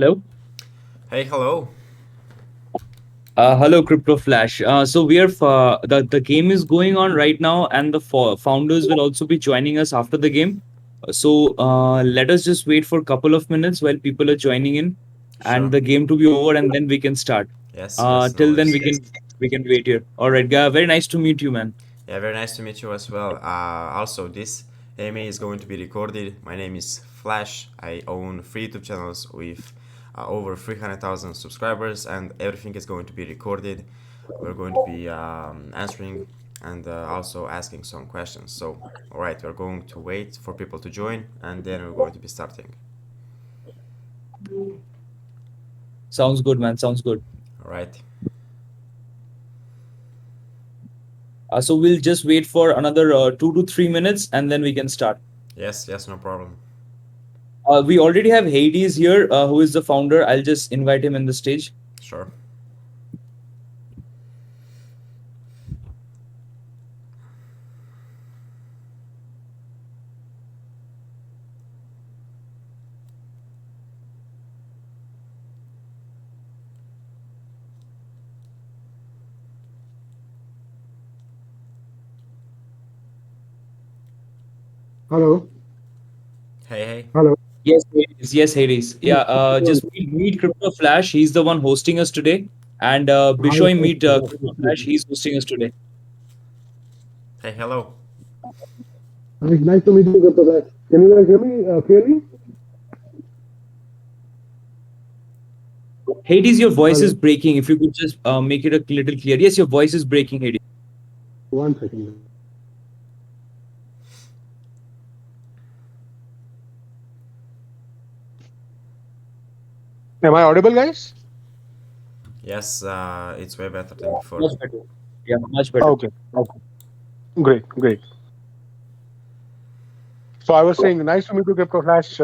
Hello. Hey, hello. Hello, Crypto Flash. So we are the game is going on right now, and the founders will also be joining us after the game. So let us just wait for a couple of minutes while people are joining in, and Sure. the game to be over, and then we can start. Yes, yes, no Till then, worries. we can wait here. All right, very nice to meet you, man. Yeah, very nice to meet you as well. Also, this AMA is going to be recorded. My name is Flash. I own three YouTube channels with over 300,000 subscribers, and everything is going to be recorded. We're going to be answering and also asking some questions. So, all right, we're going to wait for people to join, and then we're going to be starting. Sounds good, man. Sounds good. All right. So we'll just wait for another 2 to 3 minutes, and then we can start. Yes, yes, no problem. We already have Hades here, who is the founder. I'll just invite him in the stage. Sure. Hello. Hey, hey. Hello. Yes, Hades. Yes, Hades. Yes, Yeah, Hello. just meet Crypto Flash. He's the one hosting us today. And Hi, Bishoy, hi, meet nice to Crypto meet Flash. you. He's hosting us today. Hey, hello. Nice to meet you, Dr. Raj. Can you guys hear me clearly? Hades, your voice is Hello. breaking. If you could just make it a little clear. Yes, your voice is breaking, Hades. One second. Am I audible, guys? Yes, it's way better than before. Much better. Yeah, much better. Okay. Okay. Great. Great. So I was saying, nice to meet you, Crypto Flash.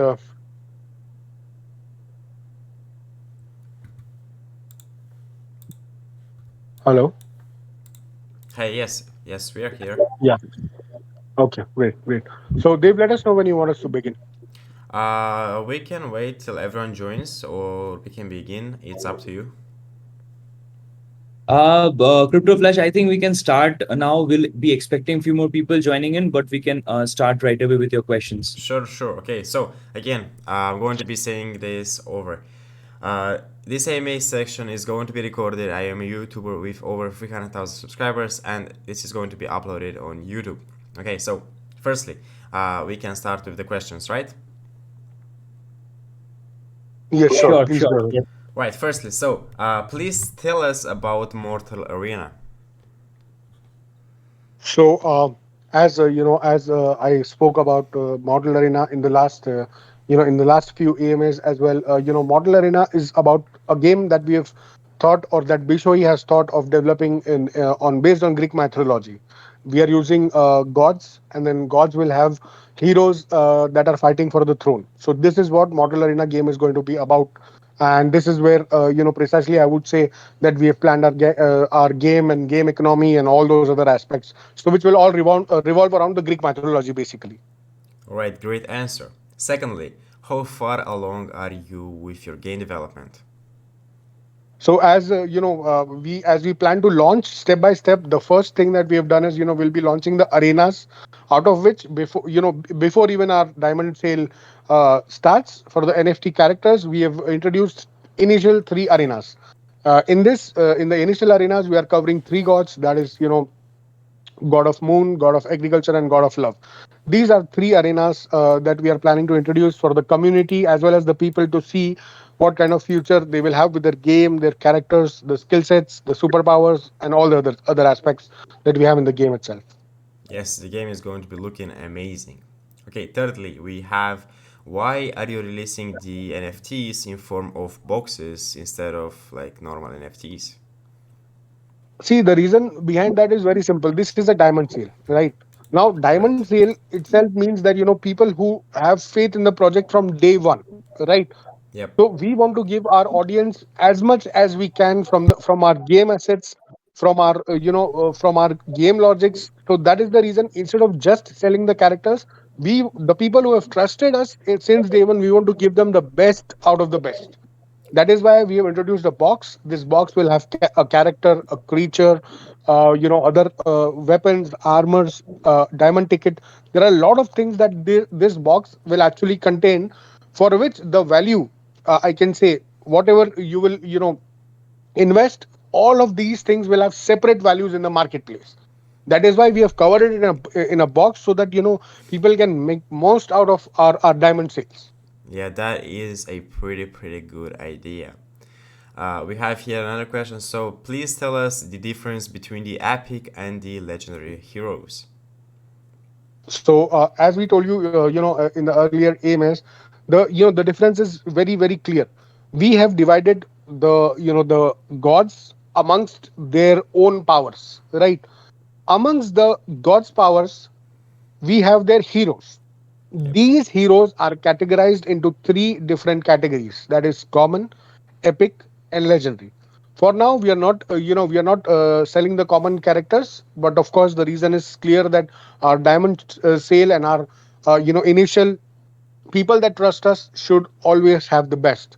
Hello. Hey, yes, yes, we are here. Yeah. Okay. Great. Great. So Dave, let us know when you want us to begin. We can wait till everyone joins, or we can begin. It's up to you. Crypto Flash, I think we can start now. We'll be expecting a few more people joining in, but we can start right away with your questions. Sure, sure. Okay, so again, I'm going to be saying this over. This AMA section is going to be recorded. I am a YouTuber with over 300,000 subscribers, and this is going to be uploaded on YouTube. Okay, so firstly, we can start with the questions, right? Yes, sure. Sure, Please sure. go ahead. Yes. Right, firstly, so please tell us about Mortal Arena. So, as as I spoke about Model Arena in the last, in the last few AMAs as well. Model Arena is about a game that we have thought, or that Bishoy has thought of developing in on based on Greek mythology. We are using gods, and then gods will have heroes that are fighting for the throne. So this is what Model Arena game is going to be about, and this is where precisely I would say that we have planned our game and game economy and all those other aspects, so which will all revolve around the Greek mythology basically. Alright, great answer. Secondly, how far along are you with your game development? So as we plan to launch step by step, the first thing that we have done is, we'll be launching the arenas, out of which, before even our diamond sale starts for the NFT characters, we have introduced initial three arenas. In the initial arenas, we are covering three gods. That is, god of moon, god of agriculture, and god of love. These are three arenas that we are planning to introduce for the community as well as the people to see what kind of future they will have with their game, their characters, the skill sets, the superpowers, and all the other aspects that we have in the game itself. Yes, the game is going to be looking amazing. Okay, thirdly, we have why are you releasing the NFTs in form of boxes instead of like normal NFTs? See, the reason behind that is very simple. This is a diamond sale, right? Now, diamond Right. sale itself means that, people who have faith in the project from day one, right? Yep. So we want to give our audience as much as we can from our game assets, from our game logics. So that is the reason, instead of just selling the characters, the people who have trusted us since day one, we want to give them the best out of the best. That is why we have introduced a box. This box will have a character, a creature, other weapons, armors, diamond ticket. There are a lot of things that this box will actually contain, for which the value, I can say, whatever you will, invest, all of these things will have separate values in the marketplace. That is why we have covered it in a box, so that people can make most out of our diamond sales. Yeah, that is a pretty good idea. We have here another question. So please tell us the difference between the epic and the legendary heroes. So as we told you, in the earlier AMS, the difference is very clear. We have divided the gods amongst their own powers, right? Amongst the gods' powers, we have their heroes. Yep. These heroes are categorized into three different categories. That is common, epic, and legendary. For now, we are not selling the common characters, but of course, the reason is clear that our diamond sale and our initial people that trust us should always have the best.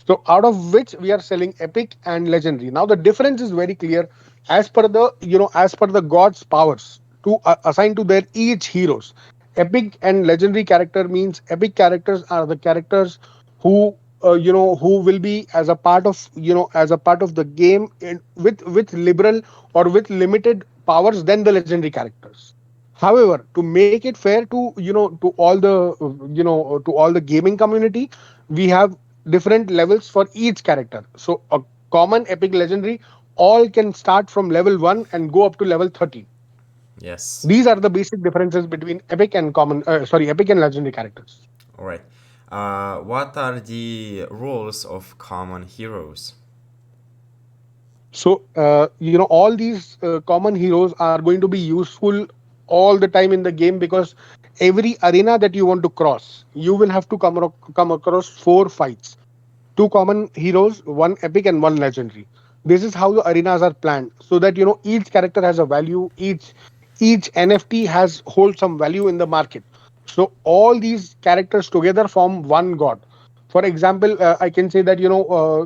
So out of which we are selling epic and legendary. Now the difference is very clear, as per the gods powers to assign to their each heroes. Epic and legendary character means epic characters are the characters who who will be as a part of as a part of the game with liberal or with limited powers than the legendary characters. However, to make it fair to to all the gaming community, we have different levels for each character. So a common, epic, legendary, all can start from level 1 and go up to level 30. Yes. These are the basic differences between epic and legendary characters. All right. What are the rules of common heroes? So, all these common heroes are going to be useful all the time in the game, because every arena that you want to cross, you will have to come across four fights. Two common heroes, one epic and one legendary. This is how the arenas are planned, so that each character has a value, each NFT has holds some value in the market. So all these characters together form one god. For example, I can say that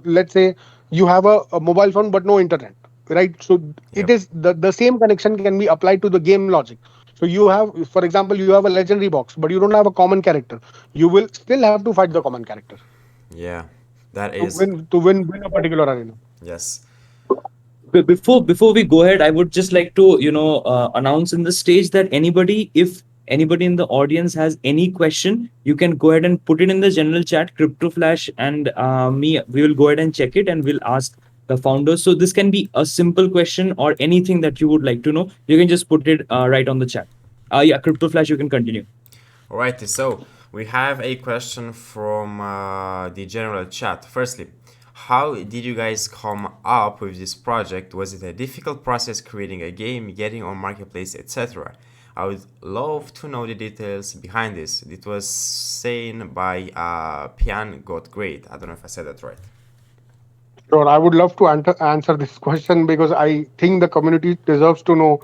let's say you have a mobile phone but no internet, right? So it Yep. is the same connection can be applied to the game logic. So you have, for example, you have a legendary box but you don't have a common character. You will still have to fight the common character Yeah, that to is. win a particular arena. Yes. Before we go ahead, I would just like to announce in the stage that if anybody in the audience has any question, you can go ahead and put it in the general chat. Crypto Flash and me, we will go ahead and check it and we'll ask the founders. So this can be a simple question or anything that you would like to know. You can just put it right on the chat. Yeah, Crypto Flash, you can continue. Alrighty, so we have a question from the general chat. Firstly, how did you guys come up with this project? Was it a difficult process creating a game, getting on marketplace, etc.? I would love to know the details behind this. It was saying by Pian Got Great. I don't know if I said that right. Sure, I would love to answer this question, because I think the community deserves to know,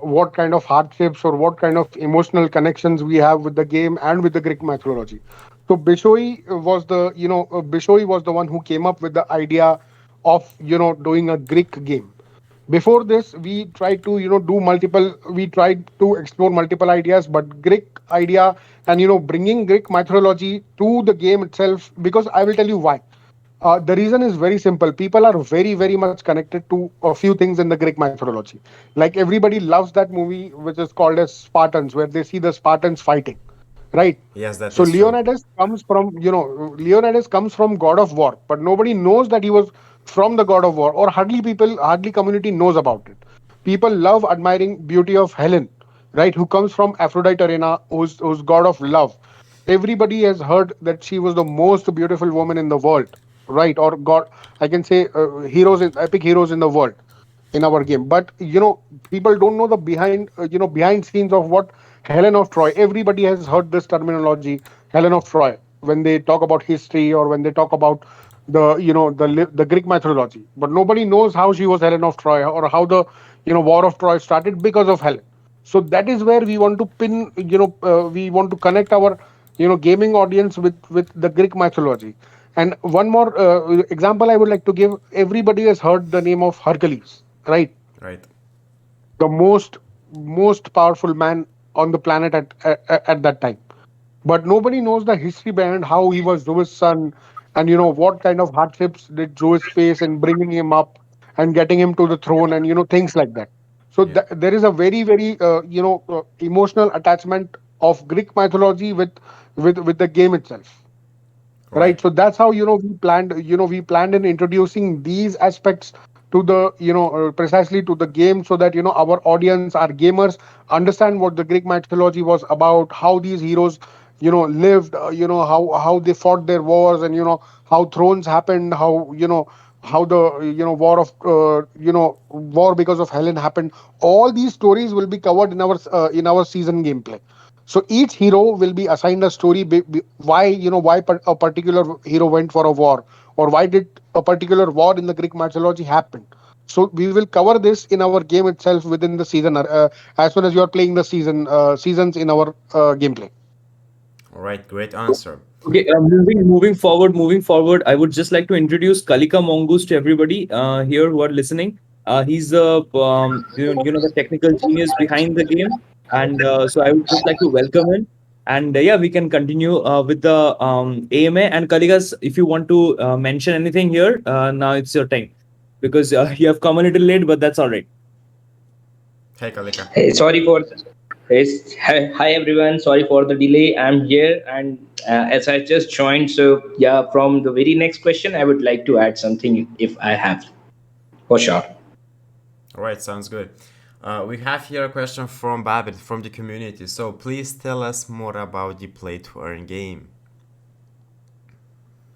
what kind of hardships or what kind of emotional connections we have with the game and with the Greek mythology. So Bishoi was the one who came up with the idea of doing a Greek game. Before this, we tried to explore multiple ideas, but Greek idea and bringing Greek mythology to the game itself, because I will tell you why. The reason is very simple. People are very much connected to a few things in the Greek mythology. Like everybody loves that movie, which is called as Spartans, where they see the Spartans fighting, right? Yes, that So is true. Leonidas comes from god of war, but nobody knows that he was from the god of war, or hardly community knows about it. People love admiring beauty of Helen, right? Who comes from Aphrodite arena, who's god of love. Everybody has heard that she was the most beautiful woman in the world, right? Or god, I can say epic heroes in the world in our game. But people don't know the behind scenes of what Helen of Troy. Everybody has heard this terminology, Helen of Troy, when they talk about history or when they talk about the Greek mythology. But nobody knows how she was Helen of Troy, or how the war of Troy started because of Helen. So that is where we want to we want to connect our gaming audience with the Greek mythology. And one more example I would like to give: everybody has heard the name of Hercules, right? Right. The most powerful man on the planet at that time. But nobody knows the history behind how he was Zeus' son, and what kind of hardships did Zeus face in bringing him up and getting him to the throne, and things like that. So Yeah. there is a very very emotional attachment of Greek mythology with the game itself. Right. Right. So that's how we planned in introducing these aspects to the precisely to the game, so that our audience, our gamers, understand what the Greek mythology was about, how these heroes lived, how they fought their wars, and how thrones happened, how the war because of Helen happened. All these stories will be covered in our season gameplay. So each hero will be assigned a story, why a particular hero went for a war, or why did a particular war in the Greek mythology happen. So we will cover this in our game itself within the season, as soon as you are playing the seasons in our gameplay. All right. Great answer. Okay, moving forward, I would just like to introduce Kalika Mongoose to everybody here who are listening. He's the the technical genius behind the game, and so I would just like to welcome him. And yeah, we can continue with the AMA. And Kalikas, if you want to mention anything here, now it's your time because you have come a little late, but that's all right. Hey, Kalika. Hey, sorry for yes, hi everyone. Sorry for the delay. I'm here, and as I just joined, so yeah, from the very next question, I would like to add something if I have, for sure. All right. Sounds good. We have here a question from Babit from the community. So please tell us more about the play to earn game.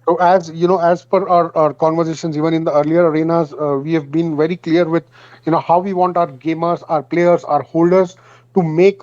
So as per our conversations, even in the earlier arenas, we have been very clear with how we want our gamers, our players, our holders to make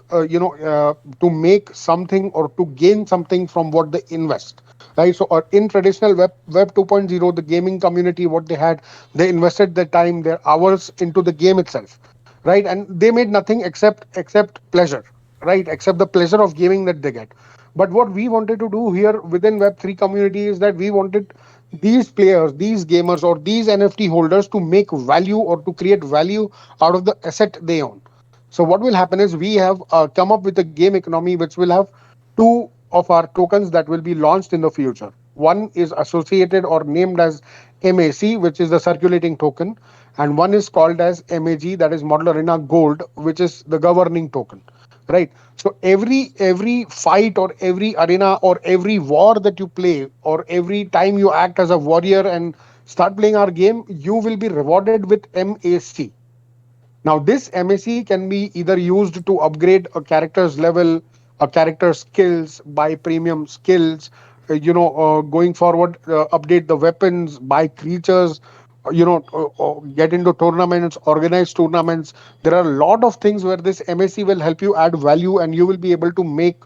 something or to gain something from what they invest. Right. So in traditional web 2.0, the gaming community, what they had, they invested their time, their hours into the game itself, right? And they made nothing except pleasure, right? Except the pleasure of gaming that they get. But what we wanted to do here within Web3 community is that we wanted these players, these gamers, or these NFT holders to make value or to create value out of the asset they own. So what will happen is we have come up with a game economy which will have two of our tokens that will be launched in the future. One is associated or named as MAC, which is the circulating token, and one is called as MAG, that is Model Arena Gold, which is the governing token. Right. So every fight or every arena or every war that you play, or every time you act as a warrior and start playing our game, you will be rewarded with MAC. Now, this MAC can be either used to upgrade a character's level, a character's skills, buy premium skills, going forward, update the weapons, buy creatures, get into tournaments, organize tournaments. There are a lot of things where this MAC will help you add value, and you will be able to make,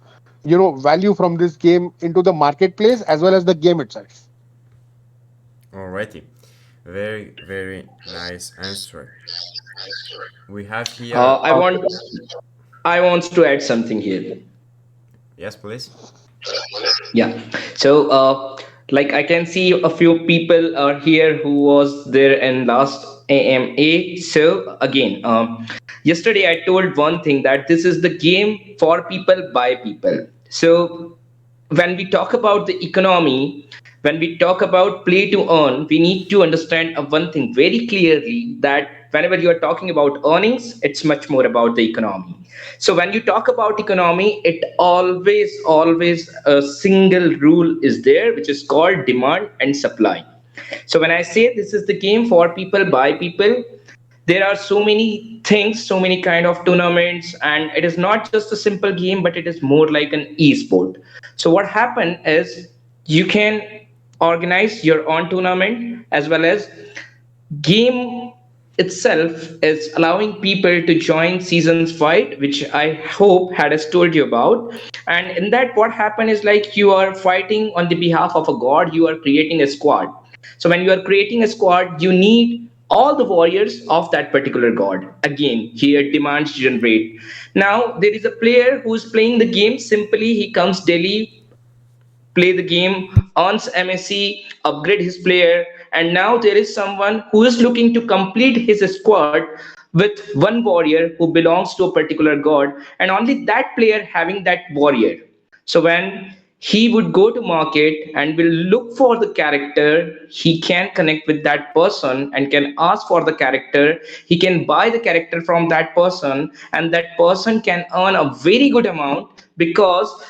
value from this game into the marketplace as well as the game itself. Alrighty. Very, very nice answer. We have Uh, here. I want I wants to add something here. Yes, please. Yeah. So, like I can see a few people are here who was there in last AMA. So again, yesterday I told one thing that this is the game for people by people. So when we talk about the economy, when we talk about play to earn, we need to understand one thing very clearly, that whenever you are talking about earnings, it's much more about the economy. So when you talk about economy, it always a single rule is there, which is called demand and supply. So when I say this is the game for people by people, there are so many things, so many kind of tournaments, and it is not just a simple game, but it is more like an e-sport. So what happened is you can organize your own tournament, as well as game itself is allowing people to join seasons fight, which I hope had has told you about. And in that, what happened is like you are fighting on the behalf of a god, you are creating a squad. So when you are creating a squad, you need all the warriors of that particular god. Again, here demands generate. Now there is a player who is playing the game simply, he comes daily play the game, earns MSC, upgrade his player, and now there is someone who is looking to complete his squad with one warrior who belongs to a particular god, and only that player having that warrior. So when he would go to market and will look for the character, he can connect with that person and can ask for the character. He can buy the character from that person, and that person can earn a very good amount because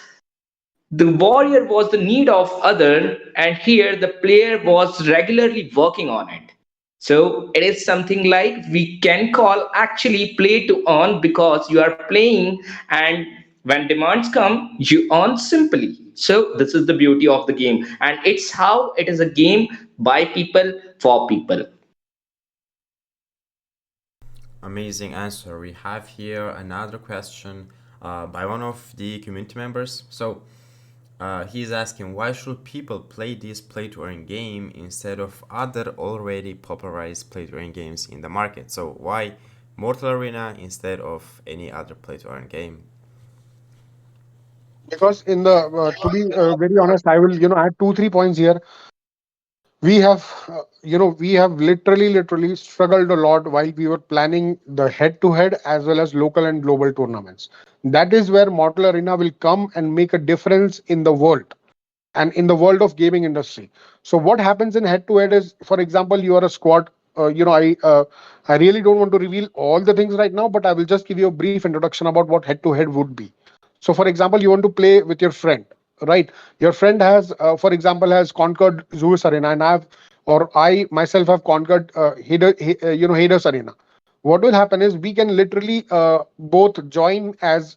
the warrior was the need of other, and here the player was regularly working on it. So it is something like we can call actually play to earn, because you are playing, and when demands come you earn simply. So this is the beauty of the game, and it's how it is a game by people for people. Amazing answer. We have here another question by one of the community members. So he's asking, why should people play this play to earn game instead of other already popularized play to earn games in the market? So why Mortal Arena instead of any other play to earn game? Because in the to be very honest, I will add 2 3 points here. We have we have literally struggled a lot while we were planning the head to head as well as local and global tournaments. That is where Mortal Arena will come and make a difference in the world and in the world of gaming industry. So what happens in head to head is, for example, you are a squad. I really don't want to reveal all the things right now, but I will just give you a brief introduction about what head to head would be. So for example, you want to play with your friend, right? Your friend has, for example, has conquered Zeus Arena, and I myself have conquered Hades Arena. What will happen is we can literally both join as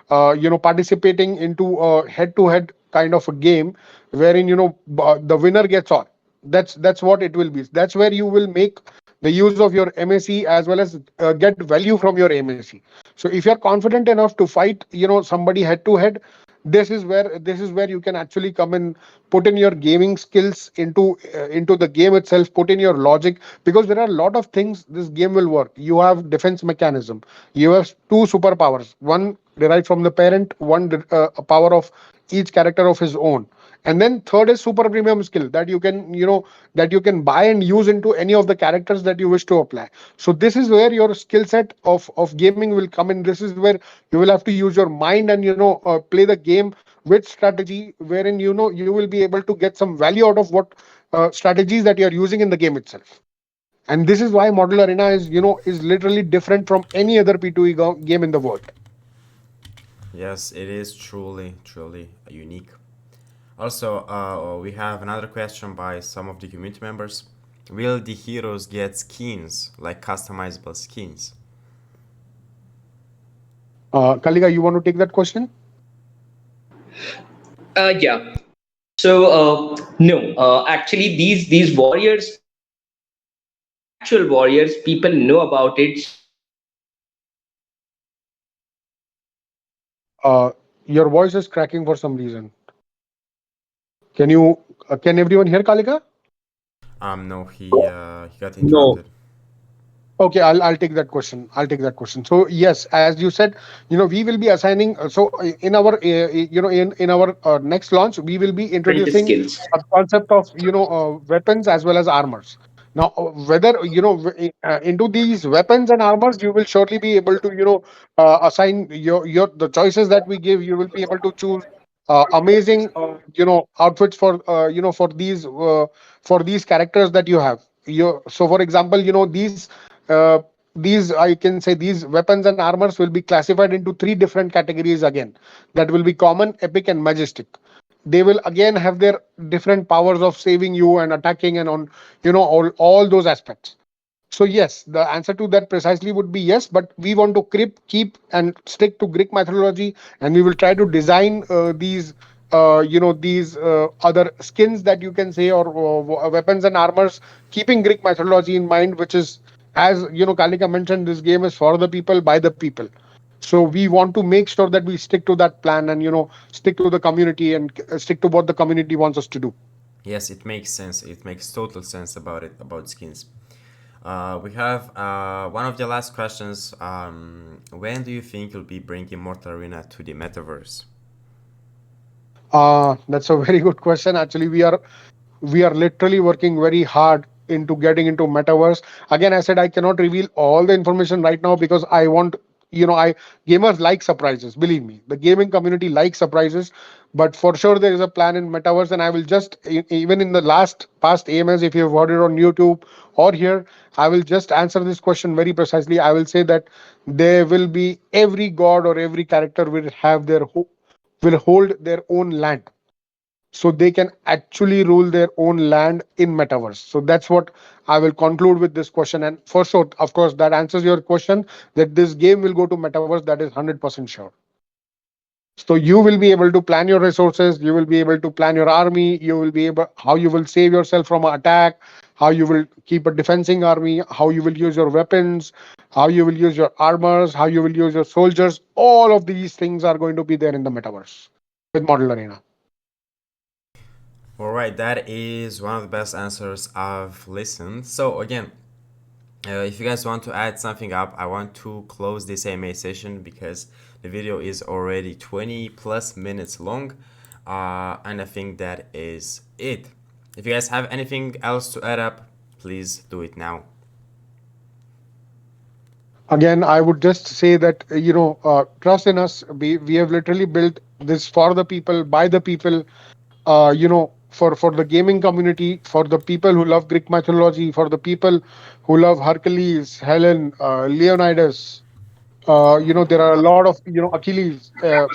participating into a head to head kind of a game wherein the winner gets all. That's what it will be. That's where you will make the use of your MSC as well as get value from your MSC. So if you're confident enough to fight somebody head to head, this is where you can actually come and put in your gaming skills into the game itself, put in your logic, because there are a lot of things this game will work. You have defense mechanism, you have two superpowers, one derived from the parent, one a power of each character of his own, and then third is super premium skill that you can buy and use into any of the characters that you wish to apply. So this is where your skill set of gaming will come in. This is where you will have to use your mind and play the game with strategy, wherein you will be able to get some value out of what strategies that you are using in the game itself. And this is why Model Arena is literally different from any other P2E game in the world. Yes, it is truly unique. Also, we have another question by some of the community members. Will the heroes get skins, like customizable skins? Kalika, you want to take that question? Yeah. So no, actually these warriors are actual warriors. People know about it. So Uh, your voice is cracking for some reason. Can everyone hear Kalika? No, he got No. interrupted. Okay, I'll take that question. I'll take that question. So yes, as you said, we will be assigning. So in our in our next launch, we will be different introducing skills. a concept of weapons as well as armors. Now, whether into these weapons and armors, you will surely be able to assign your the choices that we give. You will be able to choose amazing outfits for for these characters that you have. So for example, uh, these I can say these weapons and armors will be classified into three different categories again. That will be common, epic, and majestic. They will again have their different powers of saving you and attacking and on all those aspects. So yes, the answer to that precisely would be yes, but we want to keep and stick to Greek mythology, and we will try to design these other skins that you can say, or weapons and armors, keeping Greek mythology in mind, which is, as Kalika mentioned, this game is for the people by the people. So we want to make sure that we stick to that plan and stick to the community and stick to what the community wants us to do. Yes, it makes sense. It makes total sense about it, about skins. We have one of the last questions. When do you think you'll be bringing Mortal Arena to the metaverse? That's a very good question. Actually, we are literally working very hard into getting into metaverse. Again, I said I cannot reveal all the information right now because I want, I gamers like surprises. Believe me, the gaming community likes surprises. But for sure, there is a plan in metaverse, and I will just even in the last past AMS, if you have heard it on YouTube or here, I will just answer this question very precisely. I will say that there will be every god or every character will have will hold their own land, so they can actually rule their own land in metaverse. So that's what I will conclude with this question. And for sure, of course, that answers your question, that this game will go to metaverse. That is 100% sure. So you will be able to plan your resources, you will be able to plan your army, you will be able how you will save yourself from an attack, how you will keep a defending army, how you will use your weapons, how you will use your armors, how you will use your soldiers. All of these things are going to be there in the metaverse with model arena. All right, that is one of the best answers I've listened. So again, if you guys want to add something up, I want to close this AMA session because the video is already 20 plus minutes long, and I think that is it. If you guys have anything else to add up, please do it now. Again, I would just say that trust in us. We have literally built this for the people, by the people, for the gaming community, for the people who love Greek mythology, for the people who love Hercules, Helen, Leonidas. There are a lot of, Achilles,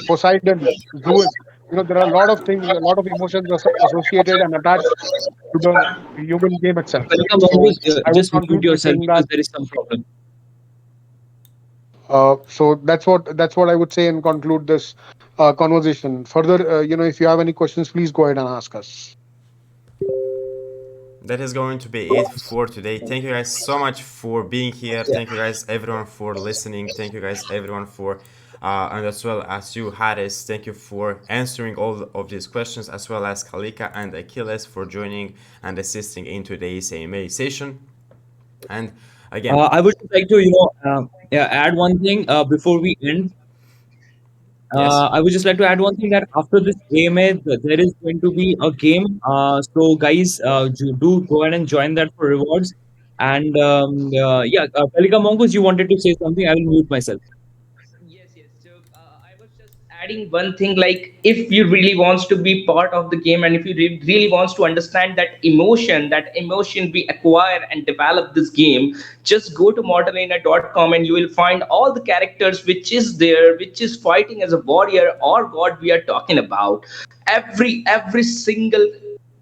Poseidon, Zeus. There are a lot of things, a lot of emotions associated and attached to the human game itself. Welcome, So Mongoose. I would Just mute conclude by yourself saying because that. there is some problem. So that's what I would say and conclude this conversation. Further, if you have any questions, please go ahead and ask us. That is going to be it for today. Thank you guys so much for being here. Thank you guys everyone for listening. Thank you guys everyone for and as well as you Haris, thank you for answering all of these questions, as well as Kalika and Achilles for joining and assisting in today's AMA session. And again, I would just like to, yeah, add one thing before we end. yes. I would just like to add one thing that after this AMA, there is going to be a game. So, guys, do go ahead and join that for rewards. And yeah, Pelika Mongoose, you wanted to say something. I will mute myself. Yes, yes. So I was just adding one thing, like if you really wants to be part of the game, and if you really wants to understand that emotion we acquire and develop this game, just go to mortalina.com and you will find all the characters which is there, which is fighting as a warrior or god we are talking about. Every single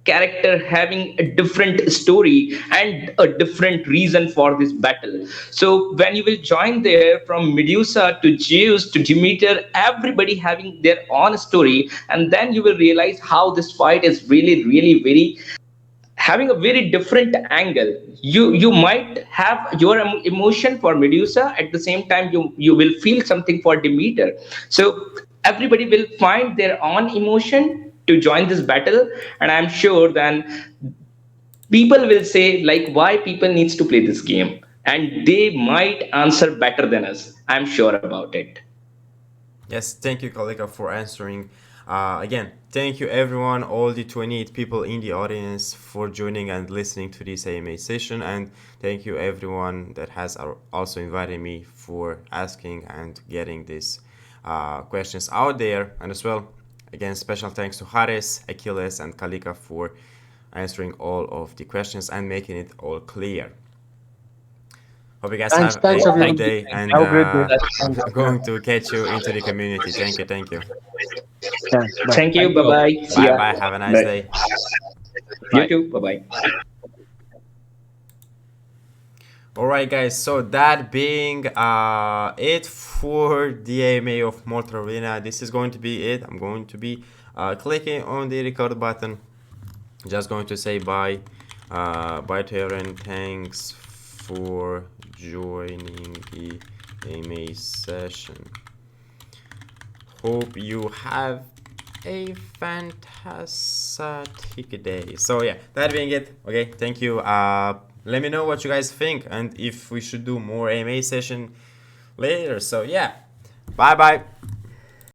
character having a different story and a different reason for this battle. So when you will join there, from Medusa to Zeus to Demeter, everybody having their own story, and then you will realize how this fight is really, really very having a very different angle. You might have your emotion for Medusa, at the same time you will feel something for Demeter. So everybody will find their own emotion to join this battle, and I'm sure then people will say like why people needs to play this game, and they might answer better than us. I'm sure about it. Yes, thank you, Kalika, for answering. Again, thank you, everyone, all the 28 people in the audience for joining and listening to this AMA session. And thank you, everyone that has also invited me for asking and getting these questions out there. And as well, again, special thanks to Haris, Achilles, and Kalika for answering all of the questions and making it all clear. Hope you guys Thanks, have a thanks good everyone. Thank you. day, Thank and Have you. a great day. That's I'm Thanks. Yeah, going to catch you into the community. Thank you, thank you. yeah. Bye. Thank you. thank Bye you all. bye. See Bye ya. bye. Have a nice Bye. day. You Bye. too. Bye bye. All right, guys. So that being it for the AMA of Mortal Arena, this is going to be it. I'm going to be clicking on the record button. Just going to say bye. Bye to everyone. Thanks for joining the AMA session. Hope you have a fantastic day. So yeah, that being it. Okay, thank you. Let me know what you guys think and if we should do more AMA session later. So yeah, bye bye.